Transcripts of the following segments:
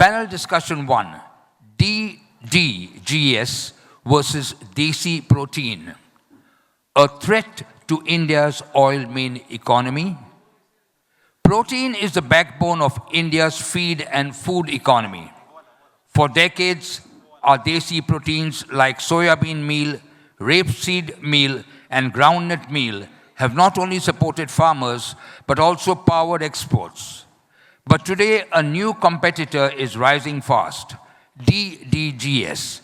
Panel discussion 1, DDGS versus Desi protein, a threat to India's oil-meal economy. Protein is the backbone of India's feed and food economy. For decades, our Desi proteins like soybean meal, rapeseed meal, and groundnut meal have not only supported farmers, but also powered exports. But today, a new competitor is rising fast, DDGS,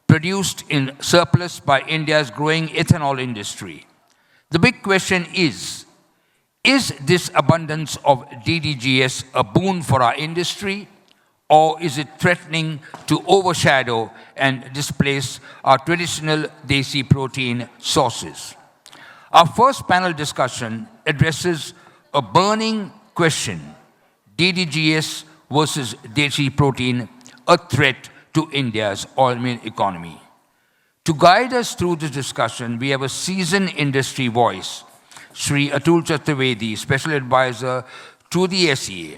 produced in surplus by India's growing ethanol industry. The big question is this abundance of DDGS a boon for our industry, or is it threatening to overshadow and displace our traditional Desi protein sources? Our first panel discussion addresses a burning question: DDGS versus Desi protein, a threat to India's oil-meal economy. To guide us through this discussion, we have a seasoned industry voice, Shri Atul Chaturvedi, Special Advisor to the SEA,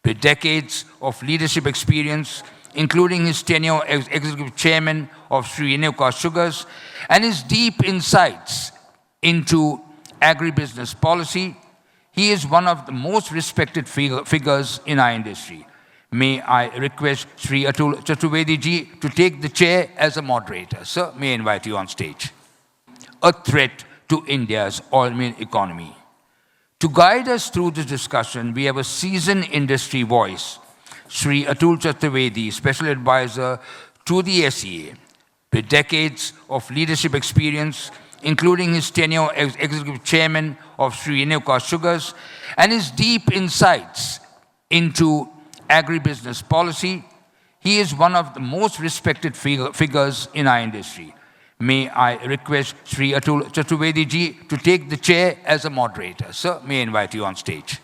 with decades of leadership experience, including his tenure as Executive Chairman of Shri Sugars, and his deep insights into agribusiness policy. He is one of the most respected figures in our industry. May I request Shri Atul Chaturvedi ji to take the chair as a moderator. Sir, may I invite you on stage. A threat to India's oil-meal economy. To guide us through this discussion, we have a seasoned industry voice, Shri Atul Chaturvedi, Special Advisor to the SEA, with decades of leadership experience, including his tenure as Executive Chairman of Shri Sugars, and his deep insights into agribusiness policy. He is one of the most respected figures in our industry. May I request Shri Atul Chaturvedi ji to take the chair as a moderator. Sir, may I invite you on stage.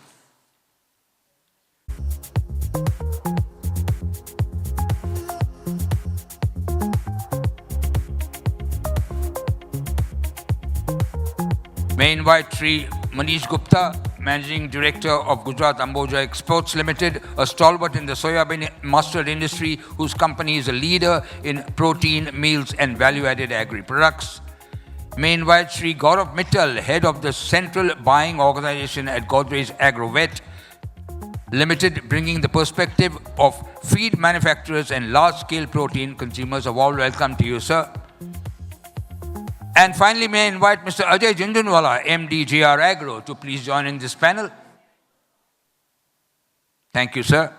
May I invite Shri Manish Gupta, Managing Director of Gujarat Amboja Exports Limited, a stalwart in the soybean mustard industry, whose company is a leader in protein, meals, and value-added agri-products. May I invite Shri Gaurav Mittal, Head of the Central Buying Organization at Godrej Agrovet Limited, bringing the perspective of feed manufacturers and large-scale protein consumers. A warm welcome to you, sir. And finally, may I invite Mr. Ajay Jhunjhunwala, MD, JR Agro, to please join in this panel. Thank you, sir.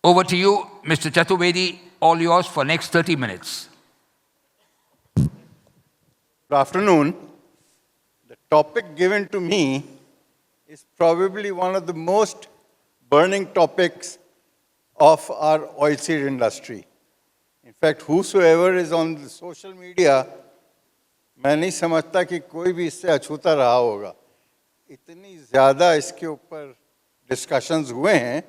Over to you, Mr. Chaturvedi, all yours for next 30 minutes. Good afternoon. The topic given to me is probably one of the most burning topics of our oilseed industry. In fact, whosoever is on the social media, मैं नहीं समझता कि कोई भी इससे अछूता रहा होगा. इतनी ज़्यादा इसके ऊपर discussions हुए हैं,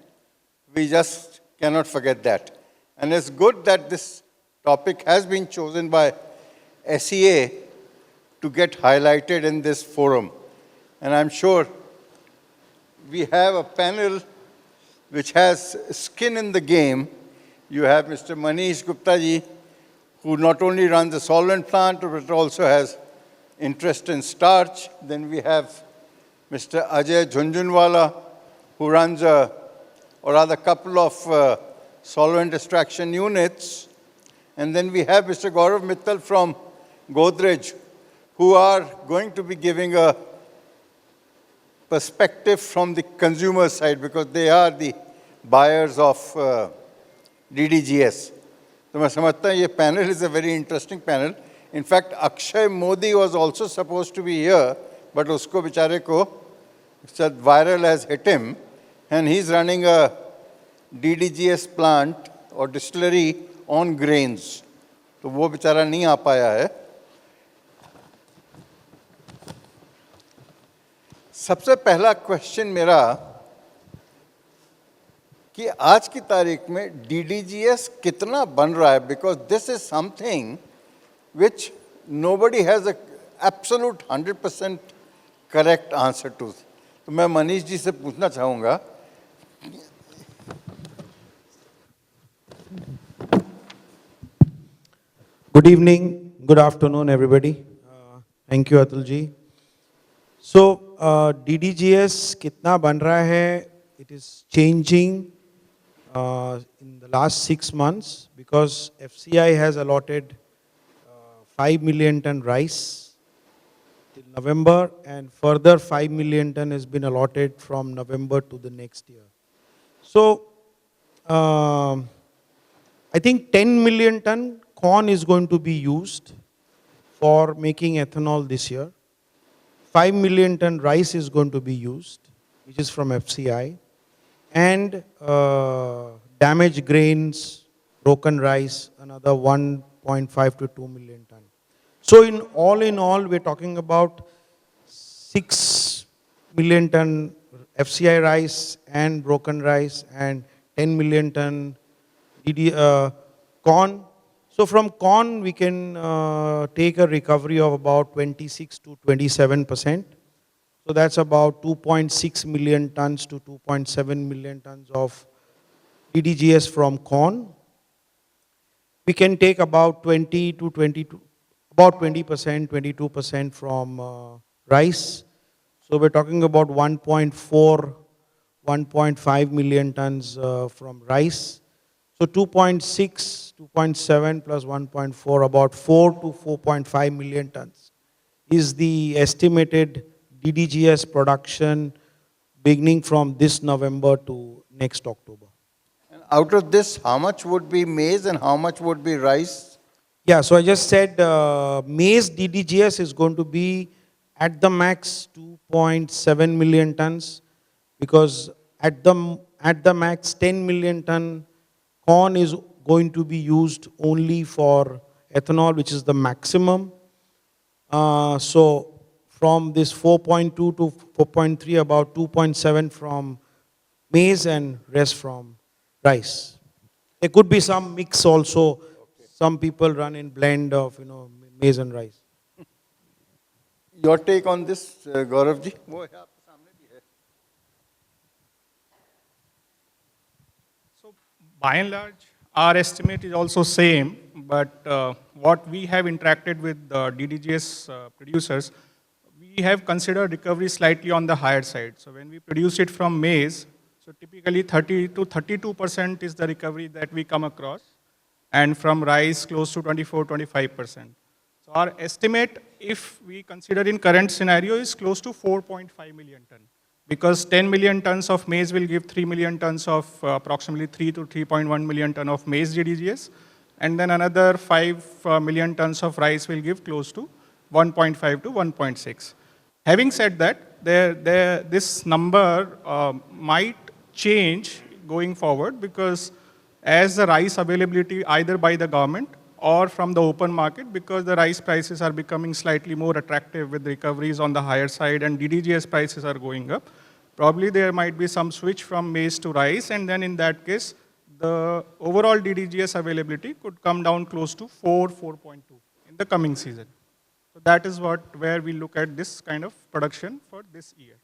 we just cannot forget that. And it's good that this topic has been chosen by SEA to get highlighted in this forum. And I'm sure we have a panel which has skin in the game. You have Mr. Manish Gupta ji, who not only runs a solvent plant, but also has interest in starch. Then we have Mr. Ajay Jhunjhunwala, who runs a couple of solvent extraction units. And then we have Mr. Gaurav Mittal from Godrej, who are going to be giving a perspective from the consumer side, because they are the buyers of DDGS. So I think this panel is a very interesting panel. In fact, Akshay Modi was also supposed to be here, but usko bichare ko viral has hit him, and he's running a DDGS plant or distillery on grains. So wo bichara nahi aa paya hai. सबसे पहला question मेरा कि आज की तारीख में DDGS कितना बन रहा है, because this is something which nobody has absolute 100% correct answer to. तो मैं मनीष जी से पूछना चाहूँगा. Good evening, good afternoon, everybody. Thank you, Atul ji. So, DDGS कितना बन रहा है? It is changing in the last 6 months because FCI has allotted 5 million ton rice till November, and further 5 million ton has been allotted from November to the next year. So, I think 10 million ton corn is going to be used for making ethanol this year. 5 million ton rice is going to be used, which is from FCI. And damaged grains, broken rice, another 1.5 to 2 million ton. So in all, we're talking about 6 million ton FCI rice and broken rice and 10 million ton corn. So from corn, we can take a recovery of about 26 to 27%. So that's about 2.6 million tons to 2.7 million tons of DDGS from corn. We can take about 20 to 22, about 20%, 22% from rice. So we're talking about 1.4, 1.5 million tons from rice. So 2.6, 2.7 plus 1.4, about 4 to 4.5 million tons is the estimated DDGS production beginning from this November to next October. And out of this, how much would be maize and how much would be rice? Yeah, so I just said maize DDGS is going to be at the max 2.7 million tons because at the max 10 million ton corn is going to be used only for ethanol, which is the maximum. So from this 4.2 to 4.3, about 2.7 from maize and rest from rice. There could be some mix also. Okay. Some people run in blend of maize and rice. Your take on this, Gaurav ji? So by and large, our estimate is also same, but what we have interacted with the DDGS producers, we have considered recovery slightly on the higher side. So when we produce it from maize, so typically 30 to 32% is the recovery that we come across, and from rice close to 24, 25%. So our estimate, if we consider in current scenario, is close to 4.5 million ton. Because 10 million tons of maize will give 3 million tons of approximately 3 to 3.1 million ton of maize DDGS, and then another 5 million tons of rice will give close to 1.5 to 1.6. Having said that, this number might change going forward because as the rice availability either by the government or from the open market, because the rice prices are becoming slightly more attractive with recoveries on the higher side and DDGS prices are going up, probably there might be some switch from maize to rice, and then in that case, the overall DDGS availability could come down close to 4.2 in the coming season. So that is where we look at this kind of production for this year.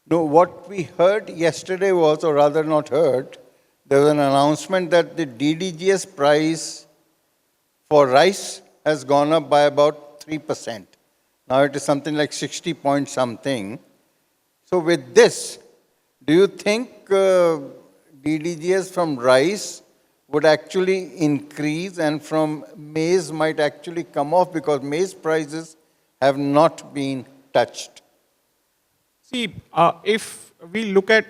No, what we heard yesterday was, or rather not heard, there was an announcement that the DDGS price for rice has gone up by about 3%. Now it is something like 60 point something. So with this, do you think DDGS from rice would actually increase and from maize might actually come off because maize prices have not been touched? See, if we look at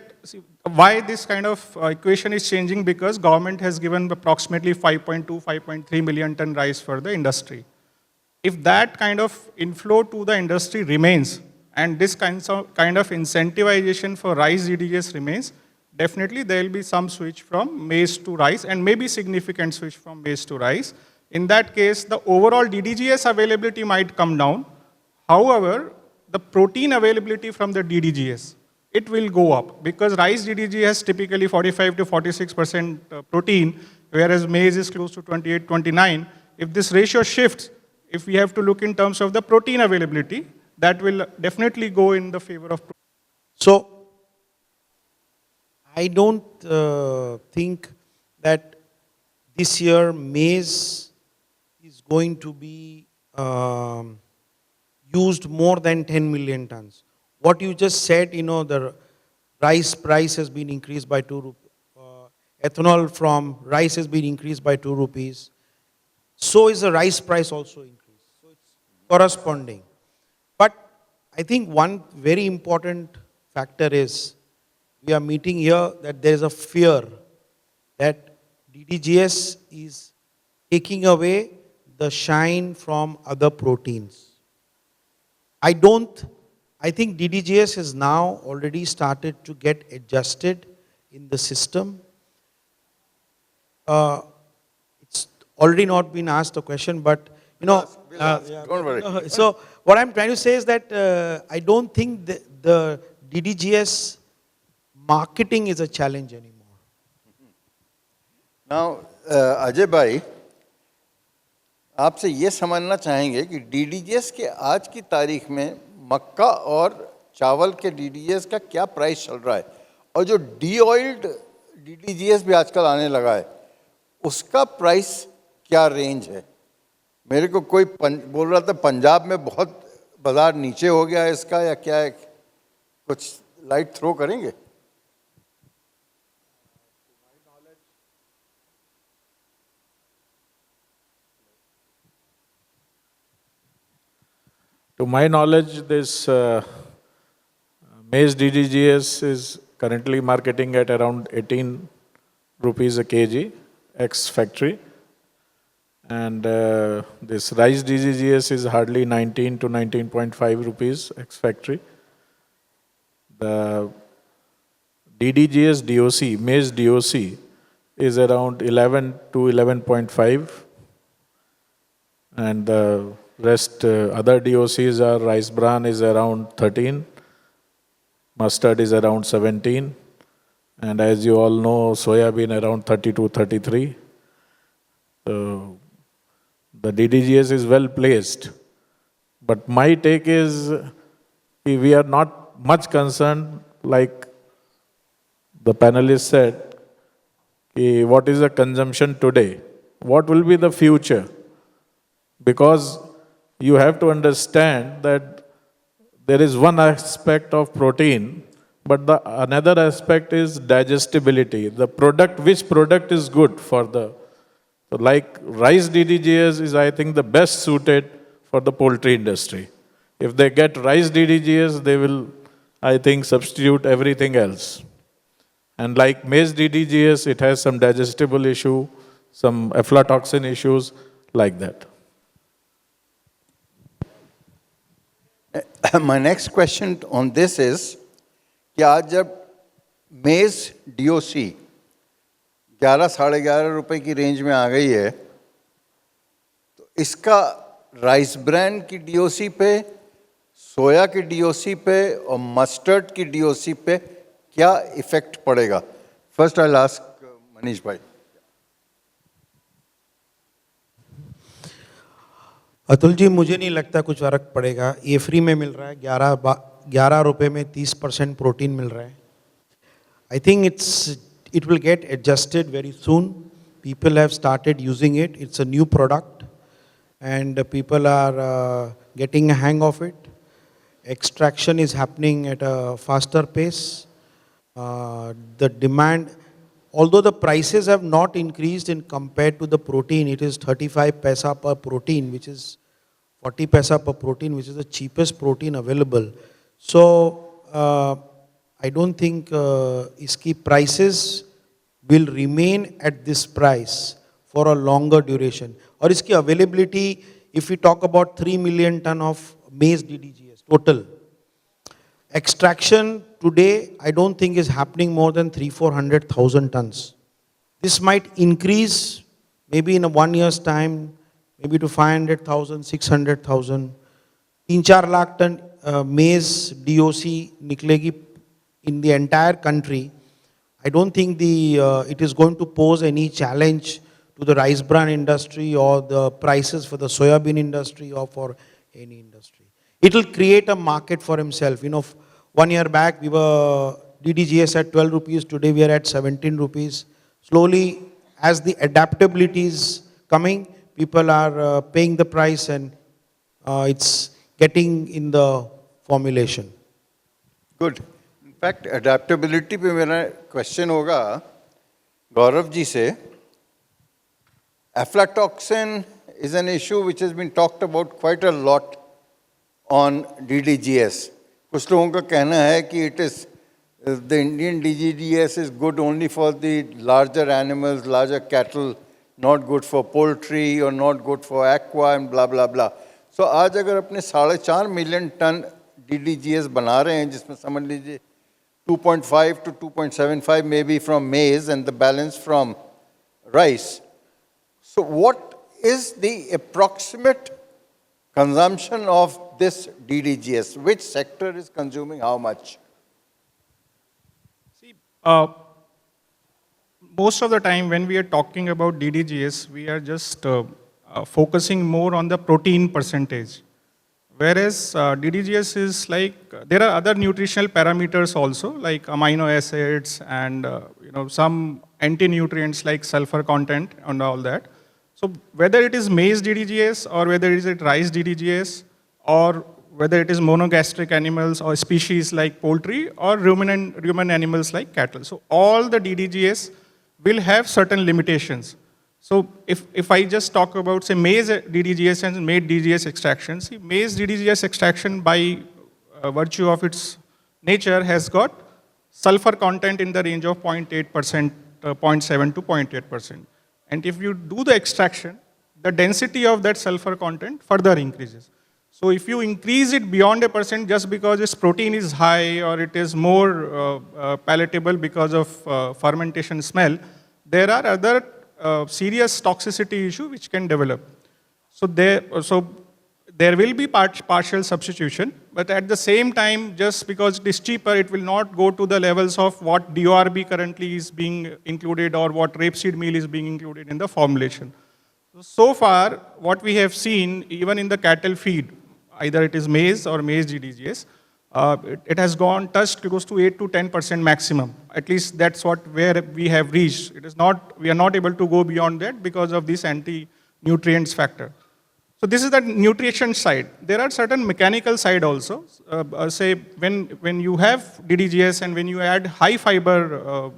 why this kind of equation is changing, because government has given approximately 5.2, 5.3 million ton rice for the industry. If that kind of inflow to the industry remains, and this kind of incentivization for rice DDGS remains, definitely there will be some switch from maize to rice, and maybe significant switch from maize to rice. In that case, the overall DDGS availability might come down. However, the protein availability from the DDGS, it will go up because rice DDGS has typically 45 to 46% protein, whereas maize is close to 28, 29. If this ratio shifts, if we have to look in terms of the protein availability, that will definitely go in the favor of protein. So, I don't think that this year maize is going to be used more than 10 million tons. What you just said, the rice price has been increased by 2 rupees. Ethanol from rice has been increased by 2 rupees. So is the rice price also increased. So it's corresponding. But I think one very important factor is we are meeting here that there is a fear that DDGS is taking away the shine from other proteins. I think DDGS has now already started to get adjusted in the system. It's already not been asked a question, but We'll ask. Don't worry. So what I'm trying to say is that I don't think the DDGS marketing is a challenge anymore. Now, Ajay भाई, आपसे ये समझना चाहेंगे कि DDGS के आज की तारीख में मक्का और चावल के डीडीजीएस का क्या प्राइस चल रहा है, और जो डी ऑयल्ड डीडीजीएस भी आजकल आने लगा है उसका प्राइस क्या रेंज है? मेरे को कोई बोल रहा था पंजाब में बहुत बाजार नीचे हो गया है इसका, या क्या है? कुछ लाइट थ्रो करेंगे? To my knowledge, this maize DDGS is currently marketing at around 18 rupees a kg, ex-factory. And this rice DDGS is hardly 19 to 19.5 rupees ex-factory. The DDGS DOC, maize DOC, is around 11 to 11.5. And the rest, other DOCs are rice bran is around 13, mustard is around 17, and as you all know, soya bean around 32, 33. So the DDGS is well placed. But my take is we are not much concerned, like the panelists said, what is the consumption today? What will be the future? Because you have to understand that there is one aspect of protein, but the another aspect is digestibility. The product, which product is good for the, so like rice DDGS is, I think, the best suited for the poultry industry. If they get rice DDGS, they will, I think, substitute everything else. And like maize DDGS, it has some digestible issue, some aflatoxin issues, like that. My next question on this is कि आज जब मेज DOC 11-11.5 रुपए की range में आ गई है, तो इसका राइस ब्रांड की डीओसी पे, सोया की डीओसी पे और मस्टर्ड की डीओसी पे क्या इफेक्ट पड़ेगा? फर्स्ट आई आस्क मनीष भाई. अतुल जी, मुझे नहीं लगता कुछ फर्क पड़ेगा. ये फ्री में मिल रहा है, 11 रुपए में 30% प्रोटीन मिल रहा है. I think it will get adjusted very soon. People have started using it. It's a new product and people are getting a hang of it. Extraction is happening at a faster pace. The demand, although the prices have not increased in compared to the protein, it is 35 paisa per protein, which is 40 paisa per protein, which is the cheapest protein available. So I don't think iski prices will remain at this price for a longer duration. Or iski availability, if we talk about 3 million ton of maize DDGS total, extraction today, I don't think is happening more than 300,000-400,000 tons. This might increase maybe in a 1 year's time, maybe to 500,000, 600,000. 3-4 lakh ton maize DOC niklegi in the entire country. I don't think it is going to pose any challenge to the rice bran industry or the prices for the soybean industry or for any industry. It will create a market for himself. 1 year back we were DDGS at 12 rupees, today we are at 17 rupees. Slowly, as the adaptability is coming, people are paying the price and it's getting in the formulation. Good. In fact, adaptability पे मेरा question होगा गौरव जी से. Aflatoxin is an issue which has been talked about quite a lot on DDGS. कुछ लोगों का कहना है कि it is the Indian DDGS is good only for the larger animals, larger cattle, not good for poultry or not good for aqua and blah blah blah. So आज अगर अपने 4.5 million ton DDGS बना रहे हैं जिसमें समझ लीजिए 2.5 to 2.75 maybe from maize and the balance from rice. So what is the approximate consumption of this DDGS? Which sector is consuming how much? See, most of the time when we are talking about DDGS, we are just focusing more on the protein percentage. Whereas DDGS is like, there are other nutritional parameters also, like amino acids and some anti-nutrients like sulfur content and all that. So whether it is maize DDGS or whether it is rice DDGS or whether it is monogastric animals or species like poultry or ruminant animals like cattle. So all the DDGS will have certain limitations. So if I just talk about, say, maize DDGS and maize DDGS extraction, see, maize DDGS extraction by virtue of its nature has got sulfur content in the range of 0.8%, 0.7 to 0.8%. And if you do the extraction, the density of that sulfur content further increases. So if you increase it beyond 1% just because its protein is high or it is more palatable because of fermentation smell, there are other serious toxicity issue which can develop. So there will be partial substitution, but at the same time, just because it is cheaper, it will not go to the levels of what DORB currently is being included or what rapeseed meal is being included in the formulation. So far, what we have seen, even in the cattle feed, either it is maize or maize DDGS, it has touched close to 8 to 10% maximum. At least that's where we have reached. We are not able to go beyond that because of this anti-nutrients factor. So this is the nutrition side. There are certain mechanical side also. Say when you have DDGS and when you add high fiber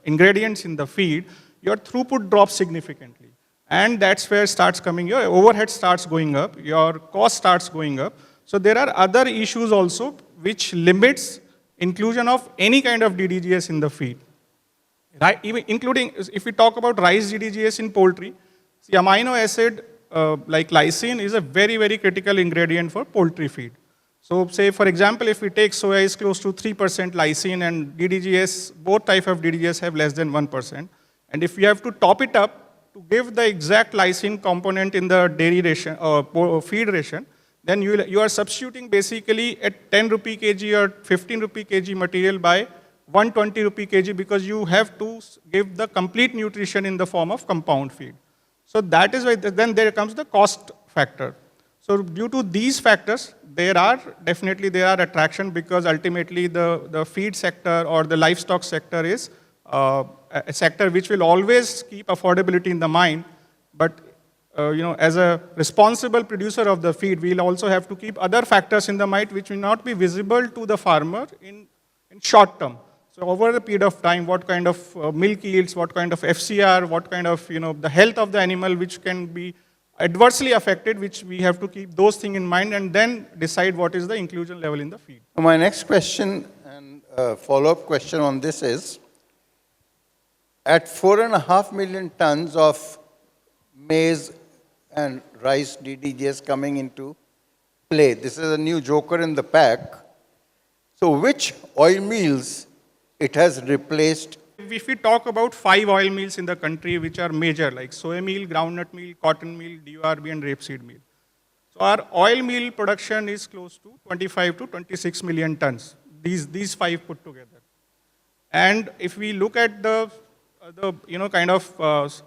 ingredients in the feed, your throughput drops significantly. And that's where starts coming, your overhead starts going up, your cost starts going up. So there are other issues also which limits inclusion of any kind of DDGS in the feed. Right? Even including, if we talk about rice DDGS in poultry, see, amino acid like lysine is a very, very critical ingredient for poultry feed. So say, for example, if we take soya is close to 3% lysine and DDGS, both type of DDGS have less than 1%. And if you have to top it up to give the exact lysine component in the dairy ration or feed ration, then you are substituting basically at 10 rupee kg or 15 rupee kg material by 120 rupee kg because you have to give the complete nutrition in the form of compound feed. So that is why then there comes the cost factor. So due to these factors, there are attraction because ultimately the feed sector or the livestock sector is a sector which will always keep affordability in the mind, but as a responsible producer of the feed, we'll also have to keep other factors in the mind which will not be visible to the farmer in short term. So over a period of time, what kind of milk yields, what kind of FCR, what kind of, the health of the animal which can be adversely affected, which we have to keep those things in mind and then decide what is the inclusion level in the feed. My next question and follow-up question on this is, at 4.5 million tons of maize and rice DDGS coming into play, this is a new joker in the pack. So which oil meals it has replaced? If we talk about 5 oil meals in the country which are major, like soy meal, groundnut meal, cotton meal, DORB and rapeseed meal. So our oil meal production is close to 25 to 26 million tons, these 5 put together. And if we look at the kind of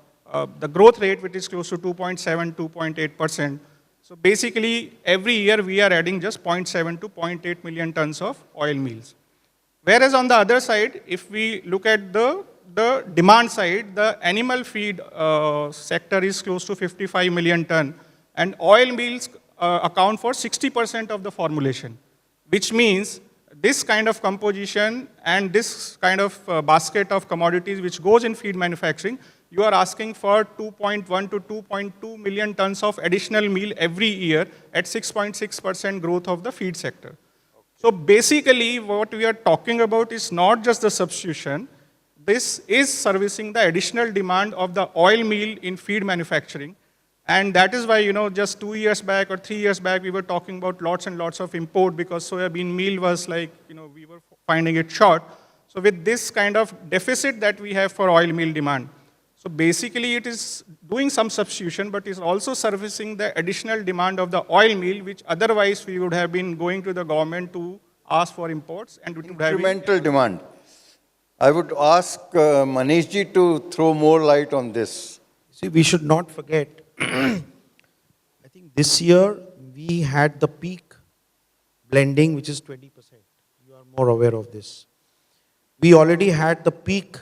the growth rate, which is close to 2.7, 2.8%. So basically, every year we are adding just 0.7 to 0.8 million tons of oil meals. Whereas on the other side, if we look at the demand side, the animal feed sector is close to 55 million ton, and oil meals account for 60% of the formulation, which means this kind of composition and this kind of basket of commodities which goes in feed manufacturing, you are asking for 2.1 to 2.2 million tons of additional meal every year at 6.6% growth of the feed sector. So basically, what we are talking about is not just the substitution. This is servicing the additional demand of the oil meal in feed manufacturing. And that is why, just 2 years back or 3 years back, we were talking about lots and lots of import because soybean meal was like, we were finding it short. So with this kind of deficit that we have for oil meal demand, so basically it is doing some substitution, but is also servicing the additional demand of the oil meal, which otherwise we would have been going to the government to ask for imports. And it would have been Incremental demand. I would ask Manishji to throw more light on this. See, we should not forget, I think this year we had the peak blending, which is 20%. You are more aware of this. We already had the peak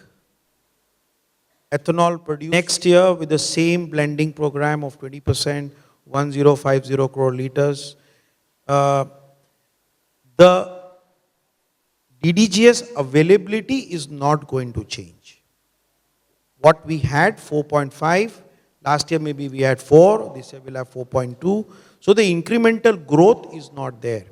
ethanol produced next year with the same blending program of 20%, 1050 crore liters. The DDGS availability is not going to change. What we had, 4.5, last year maybe we had 4, this year we'll have 4.2. So the incremental growth is not there.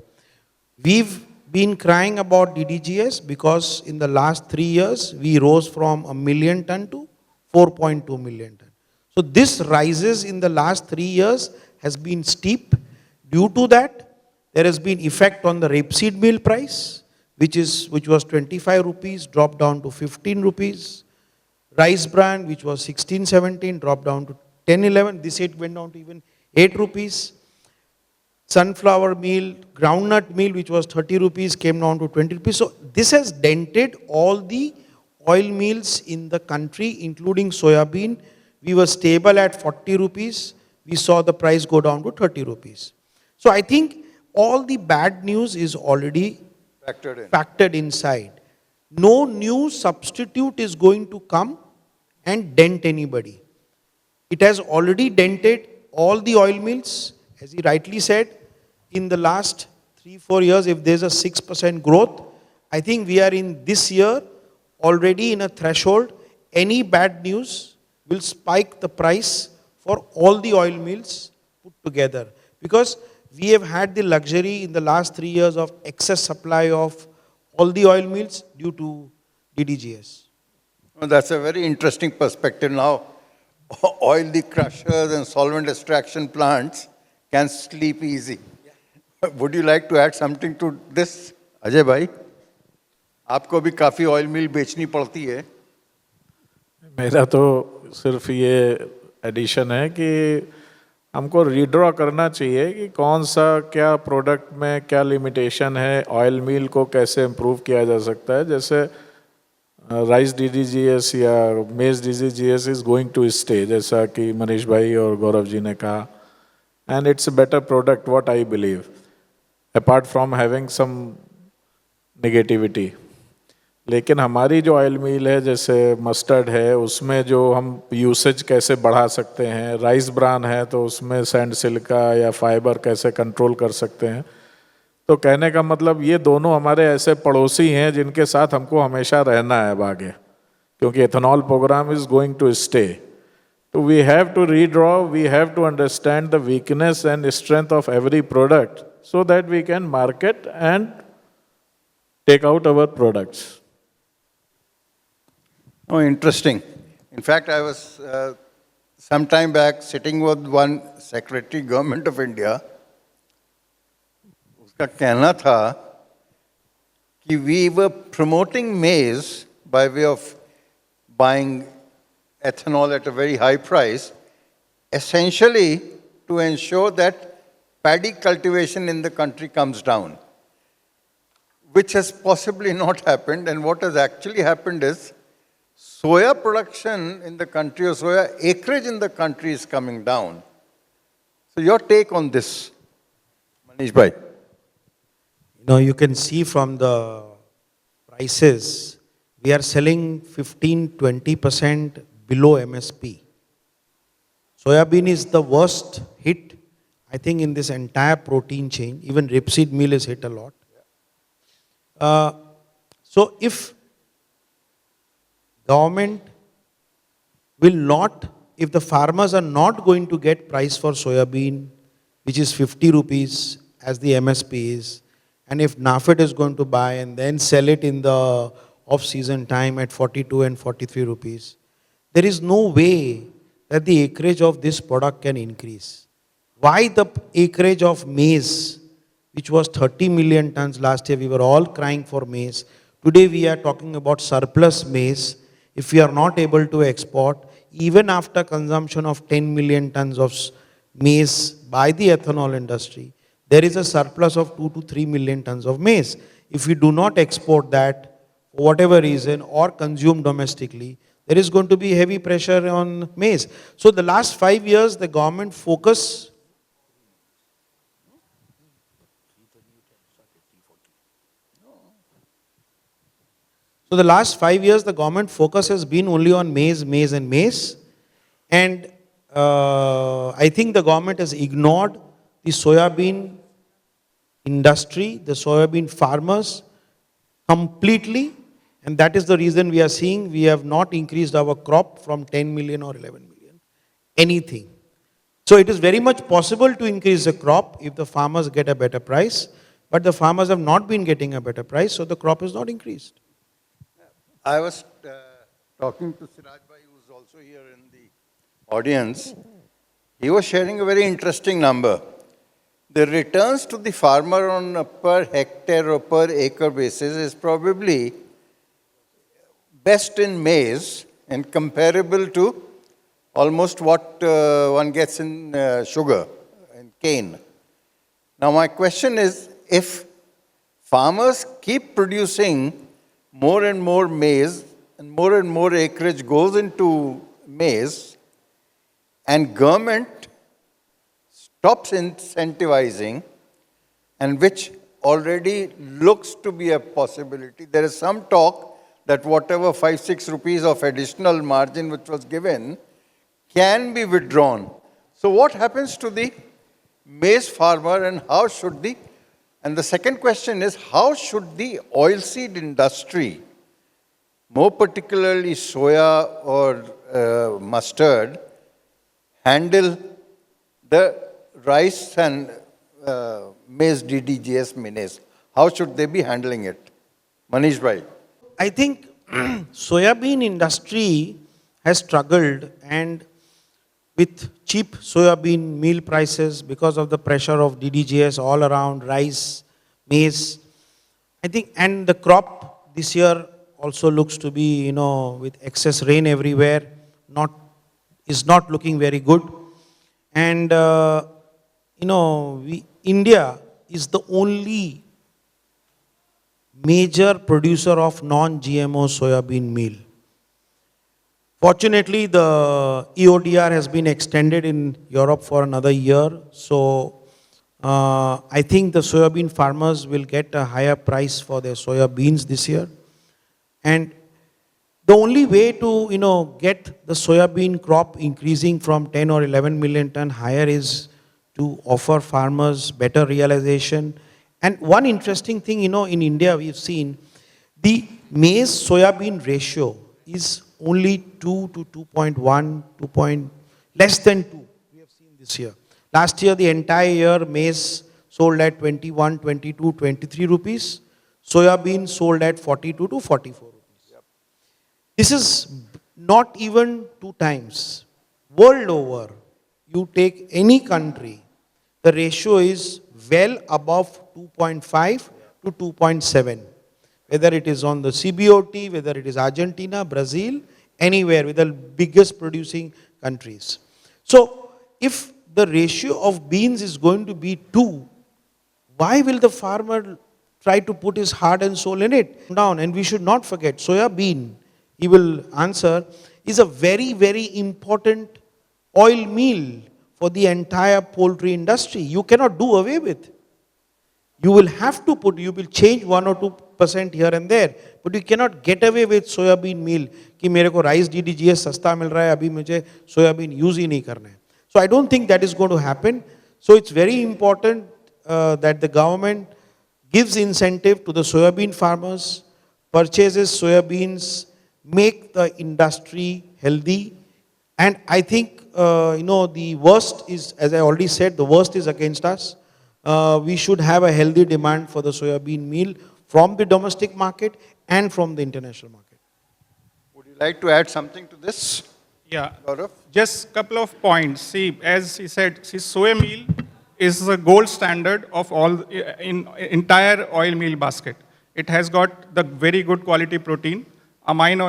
We've been crying about DDGS because in the last 3 years, we rose from 1 million ton to 4.2 million ton. So this rises in the last 3 years has been steep. Due to that, there has been effect on the rapeseed meal price, which was 25 rupees, dropped down to 15 rupees. Rice bran, which was 16, 17, dropped down to 10, 11. This it went down to even 8 rupees. Sunflower meal, groundnut meal, which was 30 rupees, came down to 20 rupees. So this has dented all the oil meals in the country, including soybean. We were stable at 40 rupees. We saw the price go down to 30 rupees. So I think all the bad news is already factored inside. No new substitute is going to come and dent anybody. It has already dented all the oil mills. As he rightly said, in the last 3-4 years, if there's a 6% growth, I think we are in this year already in a threshold. Any bad news will spike the price for all the oil mills put together. Because we have had the luxury in the last 3 years of excess supply of all the oil mills due to DDGS. Well, that's a very interesting perspective. Now, oil crushers and solvent extraction plants can sleep easy. Would you like to add something to this, Ajay bhai? आपको भी काफी oil मिल बेचनी पड़ती है. मेरा तो सिर्फ ये एडिशन है कि हमको रीड्रॉ करना चाहिए कि कौन सा क्या प्रोडक्ट में क्या लिमिटेशन है, ऑयल मिल को कैसे इम्प्रूव किया जा सकता है. जैसे राइस डीडीजीएस या maize DDGS is going to stay, जैसा कि मनीष भाई और गौरव जी ने कहा, and it's a better product what I believe, apart from having some negativity. लेकिन हमारी जो ऑयल मील है, जैसे मस्टर्ड है, उसमें जो हम यूसेज कैसे बढ़ा सकते हैं, राइस ब्रान है तो उसमें सैंड सिल्का या फाइबर कैसे कंट्रोल कर सकते हैं. तो कहने का मतलब ये दोनों हमारे ऐसे पड़ोसी हैं जिनके साथ हमको हमेशा रहना है अब आगे, क्योंकि ethanol program is going to stay. तो we have to redraw, we have to understand the weakness and strength of every product so that we can market and take out our products. Oh, interesting. In fact, I was some time back sitting with one secretary, Government of India. उसका कहना था कि we were promoting maize by way of buying ethanol at a very high price, essentially to ensure that paddy cultivation in the country comes down, which has possibly not happened. And what has actually happened is soya production in the country or soya acreage in the country is coming down. So your take on this, Manish bhai? Now you can see from the prices, we are selling 15-20% below MSP. Soybean is the worst hit, I think, in this entire protein chain. Even rapeseed meal is hit a lot. So if government will not, if the farmers are not going to get price for soybean, which is 50 rupees as the MSP is, and if NAFED is going to buy and then sell it in the off-season time at 42 and 43 rupees, there is no way that the acreage of this product can increase. Why the acreage of maize, which was 30 million tons last year, we were all crying for maize. Today we are talking about surplus maize. If we are not able to export, even after consumption of 10 million tons of maize by the ethanol industry, there is a surplus of 2 to 3 million tons of maize. If we do not export that, for whatever reason, or consume domestically, there is going to be heavy pressure on maize. So the last 5 years, the government focus. So the last 5 years, the government focus has been only on maize, maize and maize. And I think the government has ignored the soybean industry, the soybean farmers completely. And that is the reason we are seeing we have not increased our crop from 10 million or 11 million, anything. So it is very much possible to increase the crop if the farmers get a better price. But the farmers have not been getting a better price, so the crop is not increased. I was talking to Siraj bhai, who is also here in the audience. He was sharing a very interesting number. The returns to the farmer on a per hectare or per acre basis is probably best in maize and comparable to almost what one gets in sugar and cane. Now my question is, if farmers keep producing more and more maize and more acreage goes into maize, and government stops incentivizing, and which already looks to be a possibility. There is some talk that whatever 5-6 rupees of additional margin which was given can be withdrawn. So what happens to the maize farmer, and how should the, and the second question is, how should the oilseed industry, more particularly soya or mustard, handle the rice and maize DDGS maize? How should they be handling it? Manish bhai. I think soybean industry has struggled, and with cheap soybean meal prices because of the pressure of DDGS all around, rice, maize, I think, and the crop this year also looks to be, with excess rain everywhere, is not looking very good. And, India is the only major producer of non-GMO soybean meal. Fortunately, the EODR has been extended in Europe for another year. So, I think the soybean farmers will get a higher price for their soybeans this year. And the only way to, get the soybean crop increasing from 10 or 11 million ton higher is to offer farmers better realization. And one interesting thing, in India we've seen the maize soybean ratio is only 2 to 2.1, less than 2 we have seen this year. Last year, the entire year, maize sold at 21, 22, 23 rupees. Soybean sold at 42 to 44 rupees. Yep. This is not even 2 times. World over, you take any country, the ratio is well above 2.5 to 2.7. Whether it is on the CBOT, whether it is Argentina, Brazil, anywhere with the biggest producing countries. So, if the ratio of beans is going to be 2, why will the farmer try to put his heart and soul in it? Down, and we should not forget, soya bean he will answer, is a very, very important oil meal for the entire poultry industry. You cannot do away with. You will have to put, you will change 1 or 2% here and there, but you cannot get away with soybean meal कि मेरे को rice DDGS सस्ता मिल रहा है अभी मुझे soybean use ही नहीं करना है. So I don't think that is going to happen. So it's very important that the government gives incentive to the soybean farmers, purchases soybeans, make the industry healthy. And I think, the worst is, as I already said, the worst is against us. We should have a healthy demand for the soybean meal from the domestic market and from the international market. Would you like to add something to this? Yeah, Gaurav? just a couple of points. See, as he said, soya meal is the gold standard of all in entire oil meal basket. It has got the very good quality protein. Amino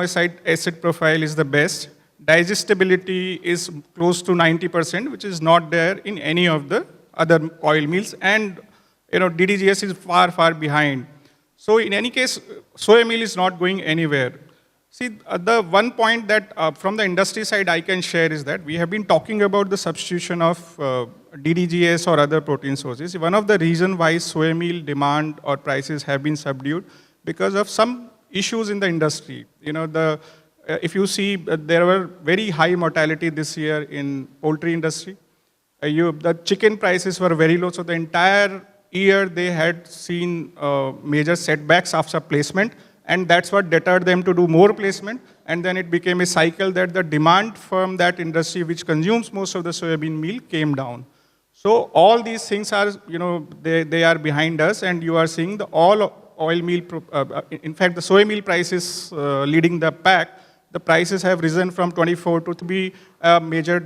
acid profile is the best. Digestibility is close to 90%, which is not there in any of the other oil meals. And DDGS is far, far behind. So in any case, soya meal is not going anywhere. See, the one point that from the industry side I can share is that we have been talking about the substitution of DDGS or other protein sources. One of the reasons why soya meal demand or prices have been subdued because of some issues in the industry. If you see, there were very high mortality this year in poultry industry. The chicken prices were very low, so the entire year they had seen major setbacks after placement, and that's what deterred them to do more placement, and then it became a cycle that the demand from that industry, which consumes most of the soybean meal, came down. So all these things are, they are behind us, and you are seeing the all oil meal, in fact, the soy meal prices leading the pack. The prices have risen from 24 to be a major,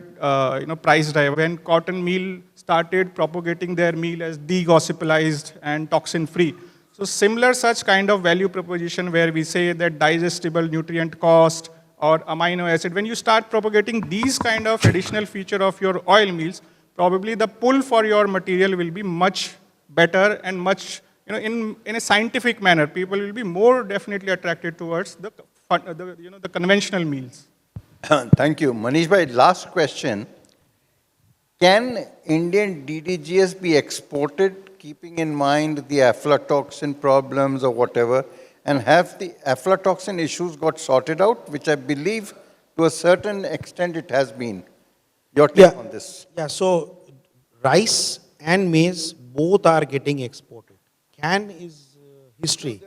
price driver. When cotton meal started propagating their meal as degossipalized and toxin-free. So similar such kind of value proposition where we say that digestible nutrient cost or amino acid, when you start propagating these kind of additional feature of your oil meals, probably the pull for your material will be much better and much, in a scientific manner, people will be more definitely attracted towards the conventional meals. Thank you. Manish bhai, last question. Can Indian DDGS be exported, keeping in mind the aflatoxin problems or whatever, and have the aflatoxin issues got sorted out, which I believe to a certain extent it has been. Your take on this? Yeah, so rice and maize both are getting exported. Can is history.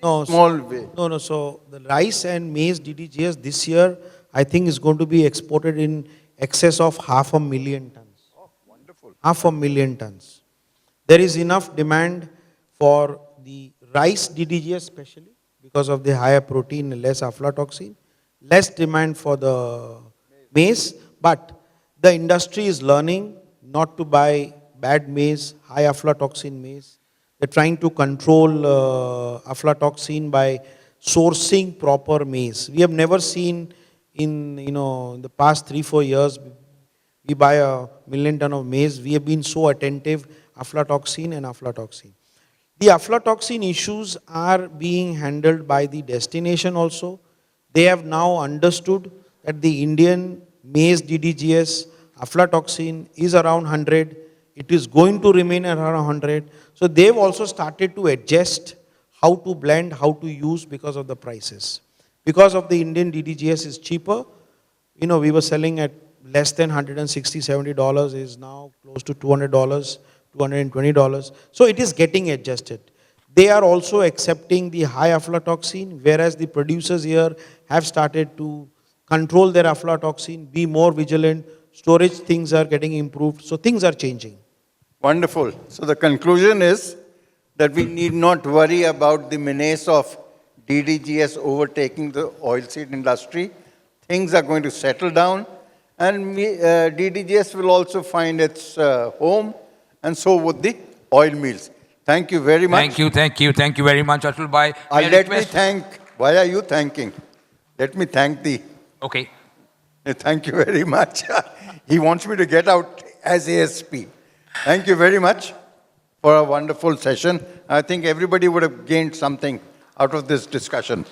No, Small way. No. So the rice and maize DDGS this year, I think, is going to be exported in excess of 500,000 tons. Oh, wonderful. 500,000 tons. There is enough demand for the rice DDGS especially because of the higher protein and less aflatoxin. Less demand for the maize, but the industry is learning not to buy bad maize, high aflatoxin maize. They're trying to control aflatoxin by sourcing proper maize. We have never seen in the past 3-4 years, we buy 1 million ton of maize. We have been so attentive, aflatoxin and aflatoxin. The aflatoxin issues are being handled by the destination also. They have now understood that the Indian maize DDGS aflatoxin is around 100. It is going to remain around 100. So they've also started to adjust how to blend, how to use because of the prices. Because of the Indian DDGS is cheaper, we were selling at less than $160, $70 is now close to $200, $220. So it is getting adjusted. They are also accepting the high aflatoxin, whereas the producers here have started to control their aflatoxin, be more vigilant. Storage things are getting improved. So things are changing. Wonderful. So the conclusion is that we need not worry about the menace of DDGS overtaking the oilseed industry. Things are going to settle down, and DDGS will also find its home, and so would the oil mills. Thank you very much. Thank you very much, Atul bhai. Let me thank, why are you thanking? Let me thank the... Okay. Thank you very much. He wants me to get out as ASP. Thank you very much for a wonderful session. I think everybody would have gained something out of this discussion.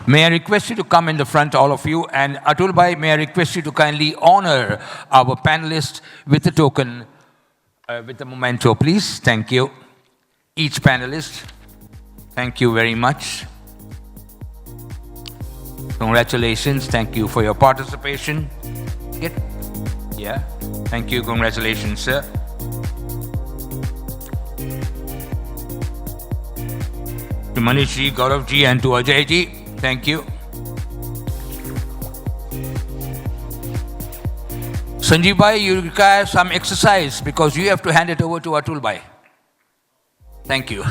May I request you to come in the front, all of you, and Atul Bhai, may I request you to kindly honor our panelists with a token, with a memento, please. Thank you. Each panelist, thank you very much. Congratulations, thank you for your participation. Yeah, thank you, congratulations, sir. To Manish ji, Gaurav ji, and to Ajay ji, thank you. Sanjeev bhai, you require some exercise because you have to hand it over to Atul bhai. Thank you.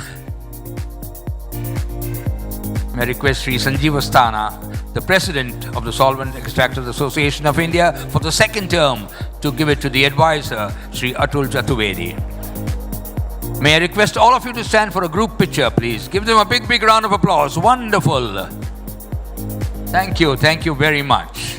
May I request Shri Sanjeev Asthana, the President of the Solvent Extractors Association of India, for the second term to give it to the advisor, Shri Atul Chaturvedi. May I request all of you to stand for a group picture, please. Give them a big, big round of applause. Wonderful. Thank you very much.